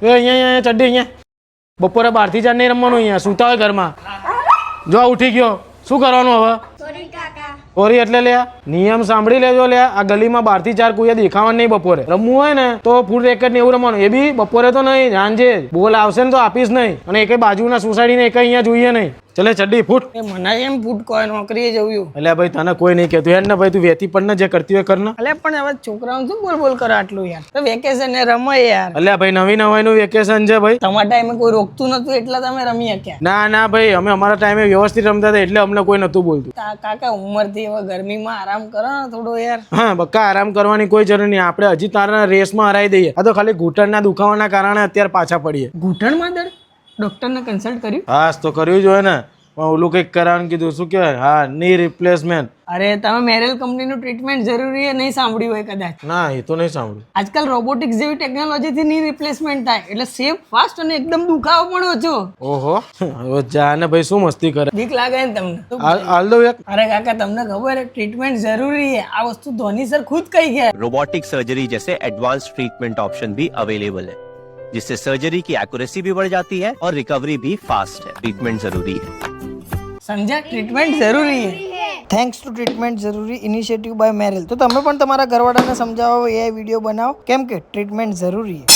એ અહીંયા ચડ્ડી અહીંયા બપોરે 12 થી 4 નહીં રમવાનું, અહીંયા સૂતા હોય ઘરમાં. જો ઉઠી ગયો, શું કરવાનું હવે? સોરી એટલે લ્યા નિયમ સાંભળી લેજો લ્યા. આ ગલીમાં 12 થી 4 કોઈ દેખાવાનું નહીં. બપોરે રમવું હોય ને તો ફૂલ રેકેટ ને એવું રમવાનું, એ બી બપોરે તો નહીં, સાંજે. બોલ આવશે ને તો આપીશ નહીં, અને એક બાજુના સોસાયટી ને એક અહીંયા જોઈએ નહીં. ચલે ચડ્ડી ફૂટ. મને એમ ફૂટ કોઈ નોકરીએ જવું. એટલે ભાઈ તને કોઈ નહીં કહેતું યાર ને ભાઈ, તું વેતી પણ ને જે કરતી હોય કર ને. એટલે પણ હવે છોકરાઓ શું બોલ બોલ કરે આટલું યાર, તો વેકેશન ને રમે યાર. એટલે ભાઈ નવી નવાઈનું વેકેશન છે ભાઈ. તમારા ટાઈમે કોઈ રોકતું નતું એટલે તમે રમી શક્યા. ના ભાઈ, અમે અમારા ટાઈમે વ્યવસ્થિત રમતા હતા એટલે અમને કોઈ નતું બોલતું. કાકા ઉંમર થી હવે ગરમીમાં આરામ કરો ને થોડો યાર. હા બક્કા, આરામ કરવાની કોઈ જરૂર નહીં. આપણે હજી તારા રેસમાં હરાઈ દઈએ. આ તો ખાલી ઘૂંટણના દુખાવાના કારણે અત્યારે પાછા પડીએ. ઘૂંટણમાં દર્દ? ડોક્ટરને કન્સલ્ટ કર્યું? હા તો કર્યું જ હોય ને. ઓલું કંઈક કરાવવાનું કીધું, શું કહેવાય? હા, ની રિપ્લેસમેન્ટ. અરે તમે મેરેલ કંપનીનું ટ્રીટમેન્ટ જરૂરી નહીં સાંભળ્યું હોય કદાચ. ના એ તો નહીં સાંભળ્યું. આજકાલ રોબોટિક્સ જેવી ટેકનોલોજીથી ની રિપ્લેસમેન્ટ થાય એટલે સેફ, ફાસ્ટ અને એકદમ દુખાવો પણ ઓછો. ઓહો, હવે જા ને ભાઈ, શું મસ્તી કરે. બીક લાગે ને તમને? હાલ દો એક. અરે કાકા તમને ખબર है ट्रीटमेंट जरूरी है. આ વસ્તુ ધોની સર ખુદ કહી ગયા. रोबोटिक सर्जरी जैसे एडवांस ट्रीटमेंट ऑप्शन भी अवेलेबल है, जिससे सर्जरी की एक्यूरेसी भी बढ़ जाती है और रिकवरी भी फास्ट है. ट्रीटमेंट जरूरी है. સમજ્યા? ટ્રીટમેન્ટ જરૂરી છે. થેન્ક્સ ટુ ટ્રીટમેન્ટ જરૂરી ઇનિશિયેટિવ બાય મેરેલ. તો તમે પણ તમારા ઘરવાળાને સમજાવો, એ વિડીયો બનાવો, કેમ કે ટ્રીટમેન્ટ જરૂરી છે.